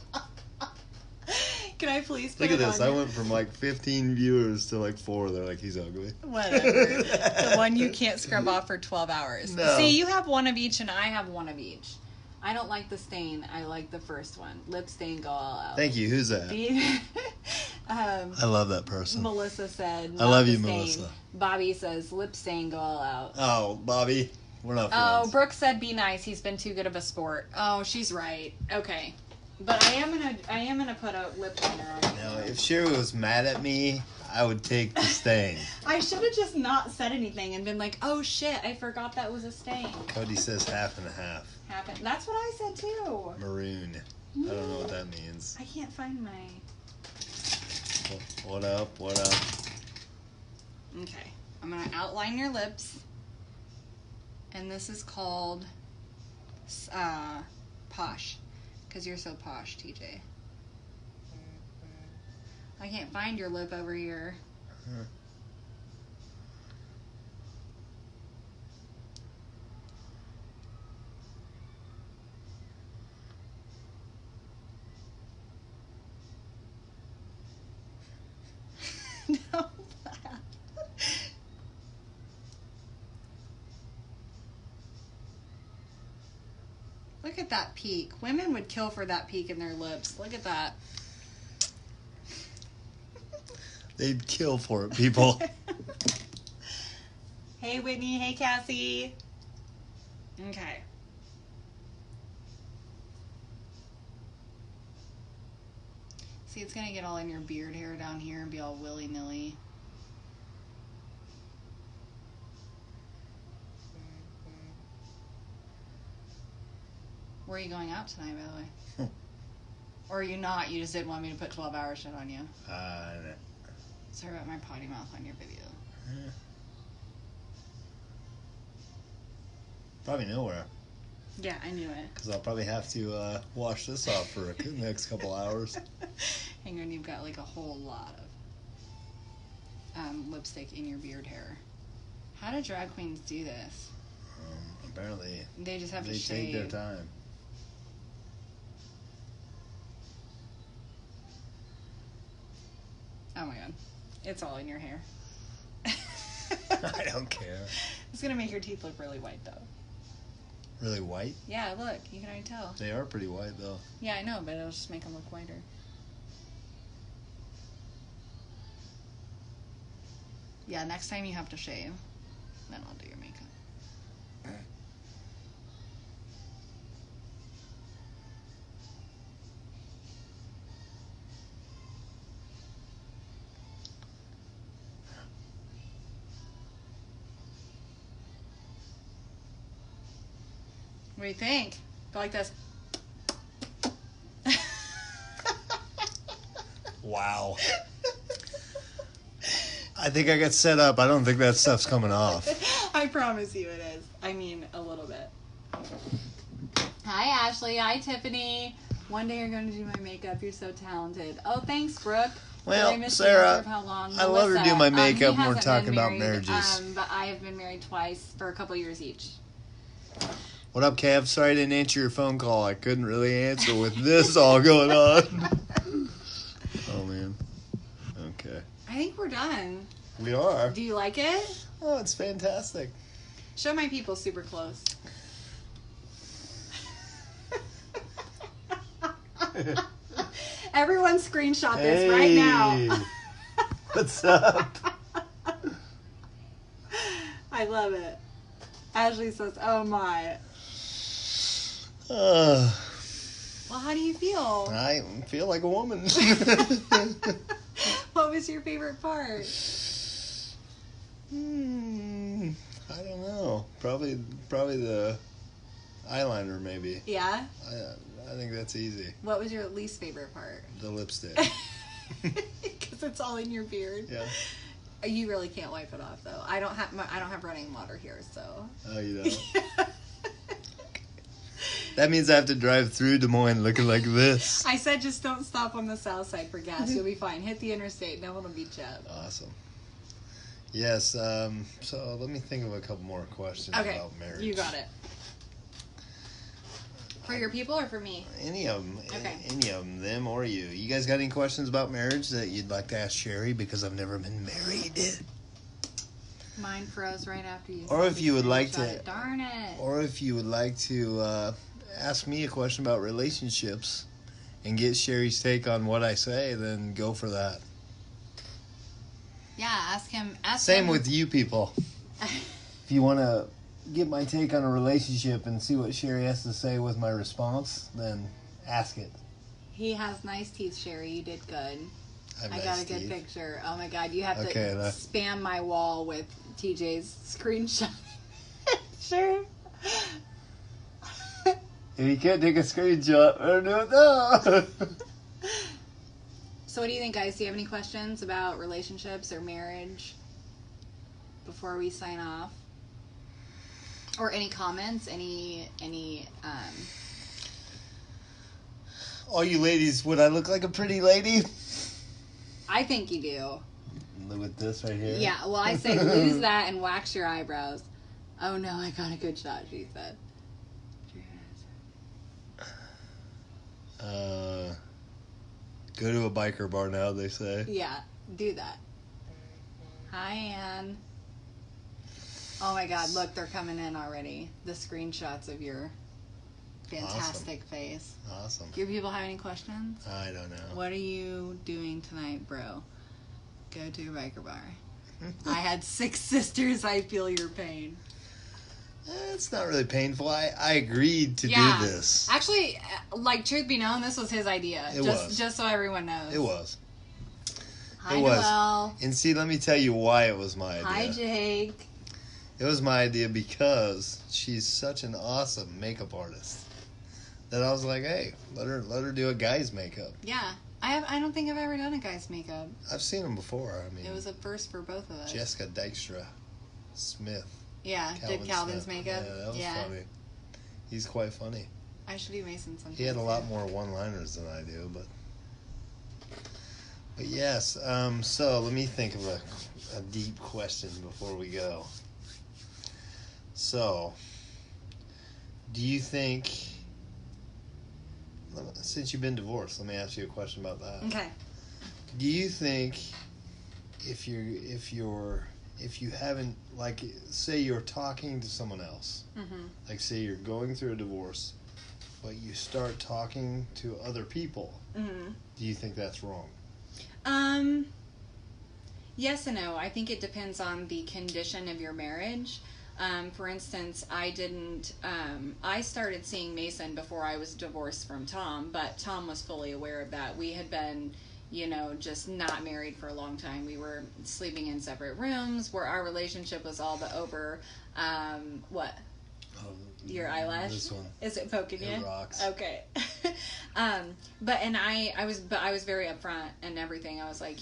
Can I please put Look at it this. on I you? went from like 15 viewers to like 4. They're like, he's ugly. Whatever. The one you can't scrub off for 12 hours. No. See, you have one of each and I have one of each. I don't like the stain. I like the first one. Lip stain, go all out. Thank you. Who's that? I love that person. Melissa said. I love not you, the stain. Melissa. Bobby says, lip stain, go all out. Oh, Bobby. We're not Oh, friends. Brooke said, be nice. He's been too good of a sport. Oh, she's right. Okay. But I am gonna put a lip liner on. Now, if Sherri was mad at me, I would take the stain. I should have just not said anything and been like, oh shit, I forgot that was a stain. Cody says half and a half. Happened. That's what I said too. Maroon. I don't know what that means. I can't find my... What up? What up? Okay. I'm going to outline your lips. And this is called Posh. Because you're so posh, TJ. I can't find your lip over here. No. Look at that peak. Women would kill for that peak in their lips. Look at that. They'd kill for it, people. Hey, Whitney. Hey, Cassie. Okay. See, it's going to get all in your beard hair down here and be all willy-nilly. Where are you going out tonight, by the way? Or are you not? You just didn't want me to put 12 hour shit on you. No. Sorry about my potty mouth on your video. Probably nowhere. Yeah, I knew it. Because I'll probably have to wash this off for the next couple hours. Hang on, you've got like a whole lot of lipstick in your beard hair. How do drag queens do this? Apparently, They just have they to shave. take their time. Oh my god. It's all in your hair. I don't care. It's gonna make your teeth look really white though. Really white? Yeah, look, you can already tell. They are pretty white, though. Yeah, I know, but it'll just make them look whiter. Yeah, next time you have to shave, then I'll do your makeup. What do you think? Go like this. Wow. I think I got set up. I don't think that stuff's coming off. I promise you it is. I mean, a little bit. Hi, Ashley. Hi, Tiffany. One day you're going to do my makeup. You're so talented. Oh, thanks, Brooke. Well, I missed the Sarah, answer of how long. I love her Melissa, do my he makeup when we're hasn't talking been about married, marriages. But I have been married twice for a couple years each. What up, Kev? Sorry I didn't answer your phone call. I couldn't really answer with this all going on. Oh, man. Okay. I think we're done. We are. Do you like it? Oh, it's fantastic. Show my people super close. Everyone screenshot this right now. What's up? I love it. Ashley says, oh my. Uh, Well, how do you feel? I feel like a woman. What was your favorite part? I don't know. Probably the eyeliner, maybe. Yeah? I think that's easy. What was your least favorite part? The lipstick. Because it's all in your beard. Yeah. You really can't wipe it off, though. I don't have running water here, so. Oh, you don't? That means I have to drive through Des Moines looking like this. I said just don't stop on the south side for gas. You'll be fine. Hit the interstate. No one will beat you up. Awesome. Yes, so let me think of a couple more questions about marriage. You got it. For your people or for me? Any of them. Okay. Any of them, them or you. You guys got any questions about marriage that you'd like to ask Sherri? Because I've never been married. Mine froze right after you. Or if you would like to. It. Darn it. Or if you would like to ask me a question about relationships and get Sherri's take on what I say, then go for that. Yeah, ask him. Same with you people. If you want to get my take on a relationship and see what Sherri has to say with my response, then ask it. He has nice teeth, Sherri. You did good. I got nice a good teeth. picture. Oh my god, you have to Okay, spam my wall with TJ's screenshot. Sure. If you can't take a screenshot, I don't know what that. So what do you think, guys? Do you have any questions about relationships or marriage before we sign off? Or any comments? Any All you ladies, would I look like a pretty lady? I think you do. Look at this right here. Yeah, well, I say lose that and wax your eyebrows. Oh no, I got a good shot, she said. Go to a biker bar now, they say. Yeah, do that. Hi, Ann. Oh my god, look, they're coming in already. The screenshots of your fantastic face. Awesome. Do your people have any questions? I don't know. What are you doing tonight, bro? Go to a biker bar. I had 6 sisters. I feel your pain. It's not really painful. I agreed to do this. Actually, like, truth be known, this was his idea. Just so everyone knows. It was. Hi, it was. Noelle. And see, let me tell you why it was my idea. Hi, Jake. It was my idea because she's such an awesome makeup artist that I was like, hey, let her do a guy's makeup. Yeah. I don't think I've ever done a guy's makeup. I've seen them before. I mean, It was a first for both of us. Jessica Dykstra Smith. Yeah, did Calvin's Smith. makeup. Yeah, that was funny. He's quite funny. I should do Mason sometime. He had a lot more one-liners than I do, but yes. So let me think of a deep question before we go. So, do you think, since you've been divorced, let me ask you a question about that. Okay. Do you think if you haven't, like, say you're talking to someone else, like say you're going through a divorce, but you start talking to other people, do you think that's wrong? Yes and no. I think it depends on the condition of your marriage. For instance, I started seeing Mason before I was divorced from Tom, but Tom was fully aware of that. We had been, just not married for a long time. We were sleeping in separate rooms where our relationship was all but over. What? Your eyelash? This one. Is it poking you? It rocks. Okay. I was very upfront and everything. I was like,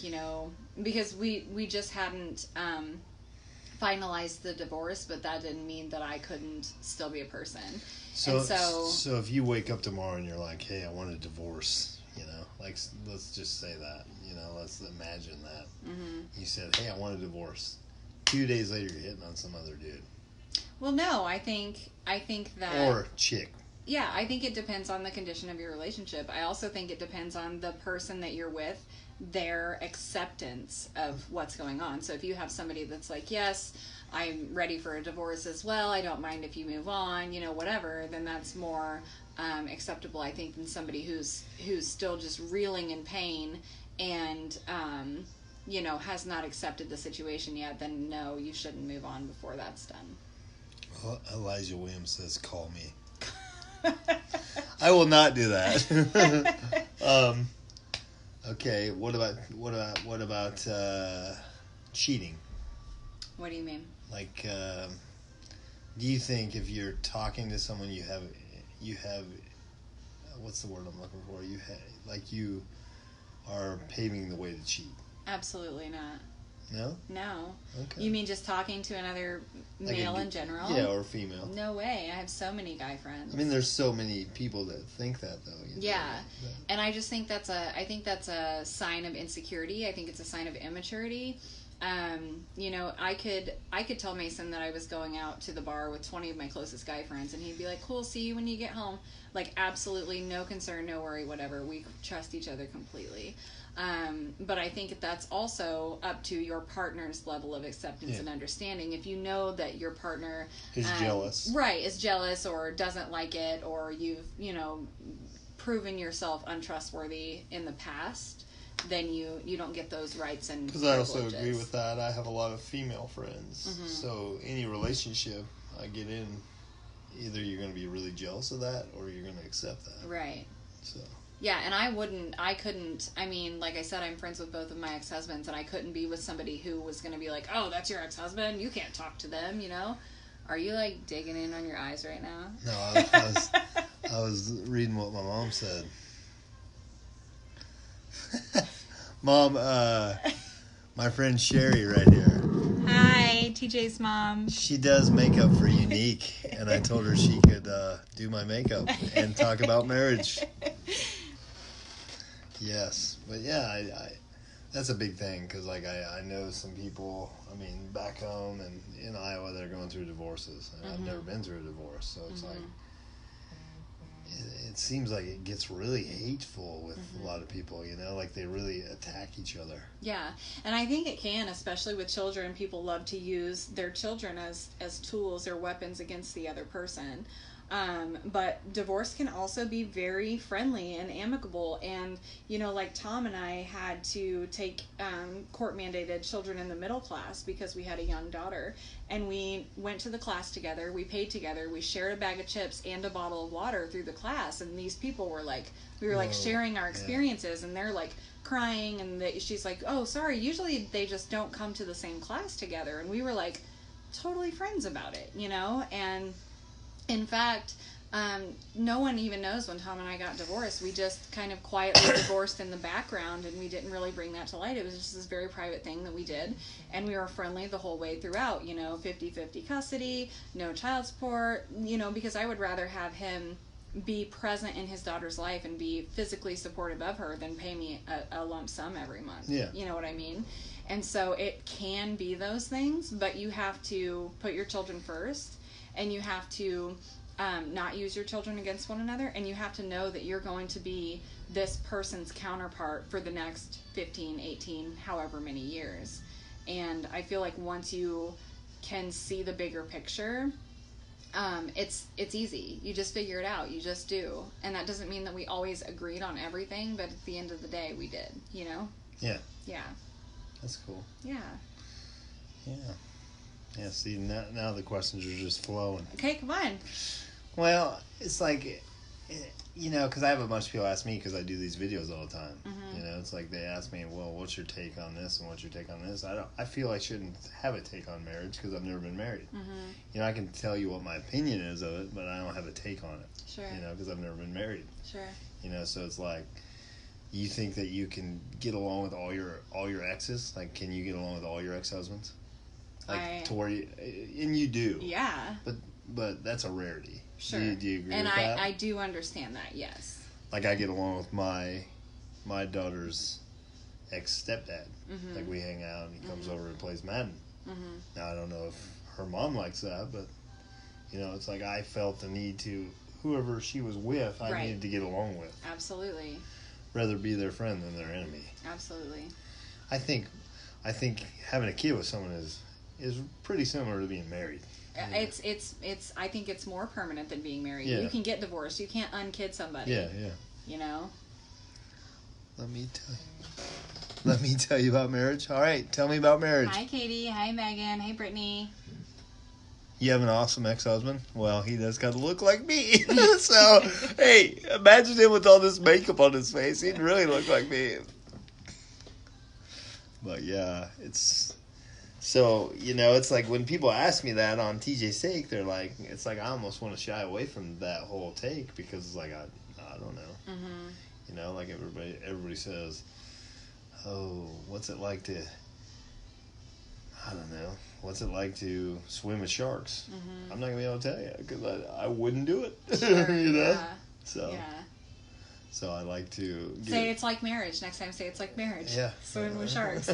because we just hadn't, finalized the divorce, but that didn't mean that I couldn't still be a person. So if you wake up tomorrow and you're like, hey, I want a divorce, like, let's just say that, let's imagine that. You said, hey, I want a divorce. 2 days later, you're hitting on some other dude. Well, no, I think that... Or chick. Yeah, I think it depends on the condition of your relationship. I also think it depends on the person that you're with, their acceptance of what's going on. So if you have somebody that's like, yes, I'm ready for a divorce as well, I don't mind if you move on, whatever, then that's more acceptable, I think, than somebody who's still just reeling in pain and has not accepted the situation yet. Then no, you shouldn't move on before that's done. Well, Elijah Williams says, call me. I will not do that. Okay, what about cheating? What do you mean? Like, Do you think if you're talking to someone, you have, what's the word I'm looking for? You are paving the way to cheat? Absolutely not. No? No. Okay. You mean just talking to another male in general? Yeah, or female. No way. I have so many guy friends. I mean, there's so many people that think that, though. Yeah. And I just think that's a sign of insecurity. I think it's a sign of immaturity. I could tell Mason that I was going out to the bar with 20 of my closest guy friends, and he'd be like, cool, see you when you get home. Like, absolutely no concern, no worry, whatever. We trust each other completely. But I think that's also up to your partner's level of acceptance and understanding. If you know that your partner is jealous. Right, is jealous or doesn't like it, or you've, proven yourself untrustworthy in the past, then you don't get those rights and because I also agree with that. I have a lot of female friends, so any relationship I get in, either you're going to be really jealous of that or you're going to accept that. Right. So. Yeah, and like I said, I'm friends with both of my ex-husbands, and I couldn't be with somebody who was going to be like, oh, that's your ex-husband, you can't talk to them, Are you, like, digging in on your eyes right now? No, I was reading what my mom said. Mom, my friend Sherri right here. Hi, TJ's mom. She does makeup for Unique, and I told her she could do my makeup and talk about marriage. Yes, but yeah, I that's a big thing because like I know some people. I mean, back home and in Iowa, they're going through divorces, and I've never been through a divorce, so it's like it seems like it gets really hateful with a lot of people. Like they really attack each other. Yeah, and I think it can, especially with children. People love to use their children as tools or weapons against the other person. But divorce can also be very friendly and amicable. And, like Tom and I had to take court-mandated children in the middle class because we had a young daughter. And we went to the class together. We paid together. We shared a bag of chips and a bottle of water through the class. And these people were like, sharing our experiences. And they're like crying. And she's like, oh, sorry. Usually they just don't come to the same class together. And we were like totally friends about it, and in fact, no one even knows when Tom and I got divorced. We just kind of quietly divorced in the background, and we didn't really bring that to light. It was just this very private thing that we did, and we were friendly the whole way throughout, 50-50 custody, no child support, because I would rather have him be present in his daughter's life and be physically supportive of her than pay me a lump sum every month. Yeah. You know what I mean? And so it can be those things, but you have to put your children first. And you have to not use your children against one another. And you have to know that you're going to be this person's counterpart for the next 15, 18, however many years. And I feel like once you can see the bigger picture, it's easy. You just figure it out. You just do. And that doesn't mean that we always agreed on everything, but at the end of the day, we did, Yeah. Yeah. That's cool. Yeah. Yeah. Yeah, see, now the questions are just flowing. Okay, come on. Well, it's like, because I have a bunch of people ask me because I do these videos all the time. It's like they ask me, well, what's your take on this and what's your take on this? I feel I shouldn't have a take on marriage because I've never been married. I can tell you what my opinion is of it, but I don't have a take on it. Sure. Because I've never been married. Sure. So it's like, you think that you can get along with all your exes? Like, can you get along with all your ex-husbands? Like, to where and you do. Yeah. But that's a rarity. Sure. Do you agree and with that? And I do understand that, yes. Like, I get along with my daughter's ex-stepdad. Like, we hang out, and he comes over and plays Madden. Now, I don't know if her mom likes that, but, it's like I felt the need to, whoever she was with, I needed to get along with. Absolutely. Rather be their friend than their enemy. Absolutely. I think having a kid with someone is pretty similar to being married. It's I think it's more permanent than being married. You can get divorced. You can't unkid somebody. Yeah. Let me tell you about marriage. All right, tell me about marriage. Hi, Katie. Hi, Megan. Hey, Brittany. You have an awesome ex-husband? Well, he does kind of look like me. So, hey, imagine him with all this makeup on his face. He'd really look like me. But yeah, it's So, it's like when people ask me that on TJ's take, they're like, it's like I almost want to shy away from that whole take because it's like, I don't know. Mm-hmm. Like everybody says, oh, what's it like to, I don't know, what's it like to swim with sharks? Mm-hmm. I'm not going to be able to tell you because I wouldn't do it, Sure, Yeah. So I like to say it's like marriage. Next time, say it's like marriage. Yeah. Swim with sharks.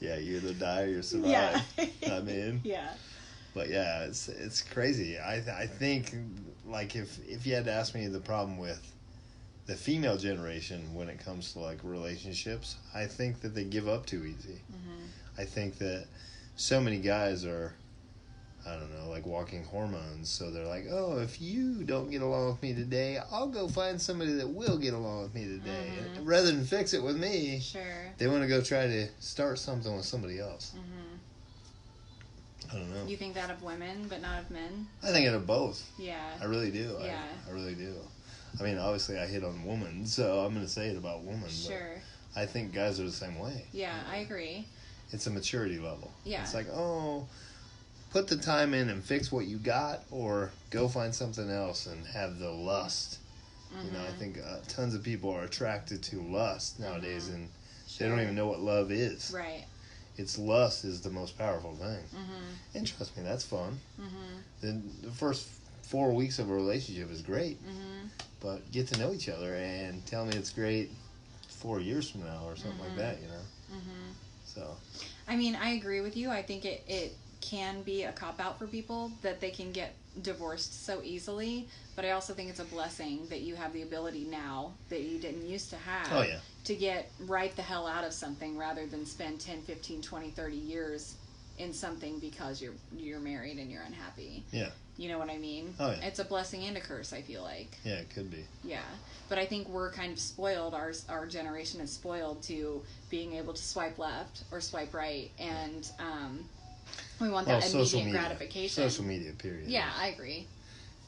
Yeah, you either die or you survive. Yeah. I mean. Yeah. But yeah, it's crazy. I think like if you had to ask me the problem with the female generation when it comes to like relationships, I think that they give up too easy. Mm-hmm. I think that so many guys are, I don't know, like walking hormones. So they're like, oh, if you don't get along with me today, I'll go find somebody that will get along with me today. Mm-hmm. And rather than fix it with me, Sure. they want to go try to start something with somebody else. Mm-hmm. I don't know. You think that of women, but not of men? I think of both. Yeah. I really do. Yeah. I really do. I mean, obviously I hit on women, so I'm going to say it about women. Sure. But I think guys are the same way. Yeah, I agree. It's a maturity level. Yeah. It's like, oh, put the time in and fix what you got, or go find something else and have the lust. Mm-hmm. I think tons of people are attracted to lust nowadays, Mm-hmm. and Sure. they don't even know what love is. Right. It's lust is the most powerful thing. Mm-hmm. And trust me, that's fun. Mm-hmm. The first 4 weeks of a relationship is great, Mm-hmm. but get to know each other and tell me it's great 4 years from now or something like that, Mm-hmm. So, I mean, I agree with you. I think it can be a cop-out for people that they can get divorced so easily, but I also think it's a blessing that you have the ability now that you didn't used to have oh yeah, to get right the hell out of something rather than spend 10, 15, 20, 30 years in something because you're married and you're unhappy. yeah, You know what I mean? oh yeah, It's a blessing and a curse, I feel like. yeah, it could be. Yeah. But I think we're kind of spoiled. Our generation is spoiled to being able to swipe left or swipe right, and we want that social immediate media, gratification. social media, period. Yeah, I agree.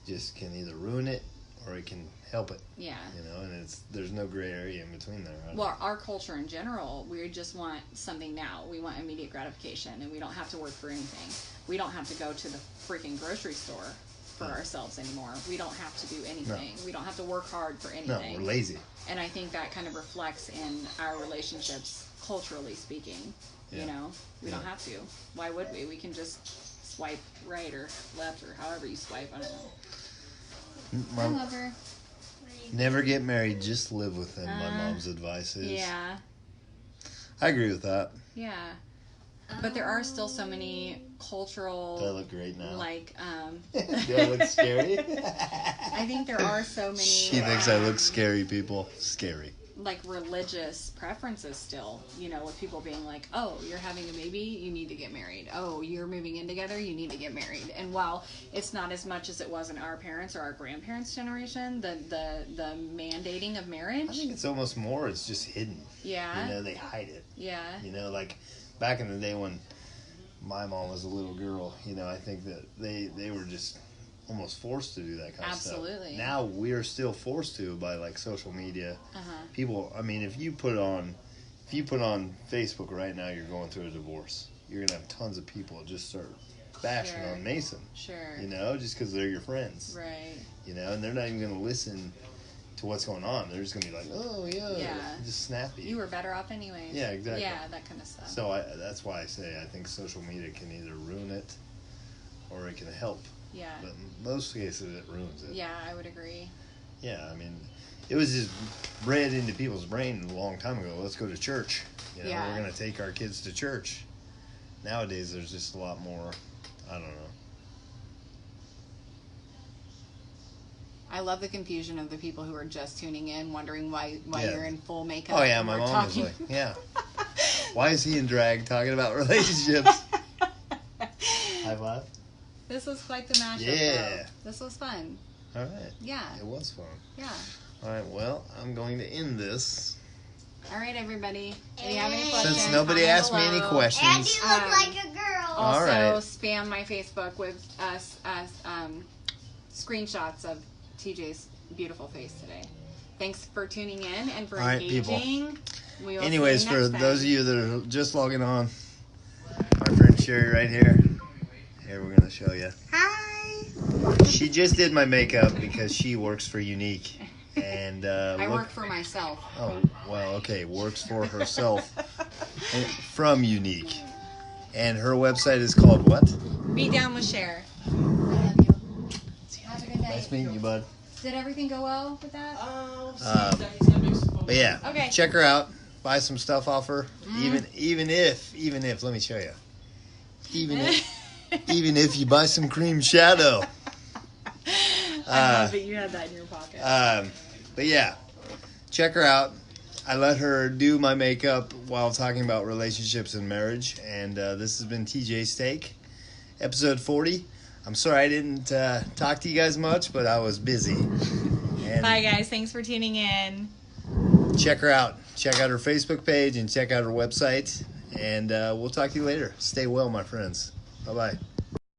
Just can either ruin it or it can help it. Yeah. And there's no gray area in between there. Well, our culture in general, we just want something now. We want immediate gratification, and we don't have to work for anything. We don't have to go to the freaking grocery store for ourselves anymore. We don't have to do anything. No. We don't have to work hard for anything. No, we're lazy. And I think that kind of reflects in our relationships, culturally speaking. Yeah. We don't have to. Why would we? We can just swipe right or left or however you swipe. I don't know. I love her. Never get married, just live with them, my mom's advice is. Yeah. I agree with that. Yeah. But there are still so many cultural... Do I look great now? Do I look scary? I think there are so many... She thinks I look scary, people. Scary. Religious preferences still, with people being like, oh, you're having a baby, you need to get married. Oh, you're moving in together, you need to get married. And while it's not as much as it was in our parents or our grandparents' generation, the mandating of marriage... I think it's almost more, it's just hidden. Yeah. They hide it. Yeah. Back in the day when my mom was a little girl, I think that they were just almost forced to do that kind of stuff. Absolutely. Now we're still forced to by social media. Uh-huh. People, I mean, if you put on Facebook right now, you're going through a divorce. You're gonna have tons of people just start bashing on Mason. Sure. Just because they're your friends. Right. And they're not even gonna listen to what's going on. They're just gonna be like, oh yeah, just snappy. You were better off anyways. Yeah, exactly. Yeah, that kind of stuff. So that's why I say I think social media can either ruin it or it can help. Yeah. But in most cases, it ruins it. Yeah, I would agree. Yeah, I mean, it was just bred into people's brain a long time ago. Let's go to church. We're going to take our kids to church. Nowadays, there's just a lot more, I don't know. I love the confusion of the people who are just tuning in, wondering why you're in full makeup. Oh, yeah, my mom was like, yeah. Why is he in drag talking about relationships? High five. This was quite the mashup. Yeah. Though. This was fun. All right. Yeah. It was fun. Yeah. All right, well, I'm going to end this. All right, everybody. If you have any questions, since nobody asked me any questions. And you look like a girl. Also, all right. spam my Facebook with screenshots of TJ's beautiful face today. Thanks for tuning in and for engaging. People. Anyways, for those of you that are just logging on, friend Sherri right here. Here, we're gonna show you. Hi. She just did my makeup because she works for Unique, and I work for myself. Oh, well, okay, works for herself from Unique, and her website is called what? Be down with Cher. I love you. Have a good night. Nice meeting you, bud. Did everything go well with that? But yeah, Okay. check her out. Buy some stuff off her. Even if, let me show you. Even if you buy some cream shadow. I love that you had that in your pocket. But yeah, check her out. I let her do my makeup while talking about relationships and marriage. And this has been TJ's Take, episode 40. I'm sorry I didn't talk to you guys much, but I was busy. And Bye, guys. Thanks for tuning in. check her out. Check out her Facebook page and check out her website. And we'll talk to you later. Stay well, my friends. Bye-bye.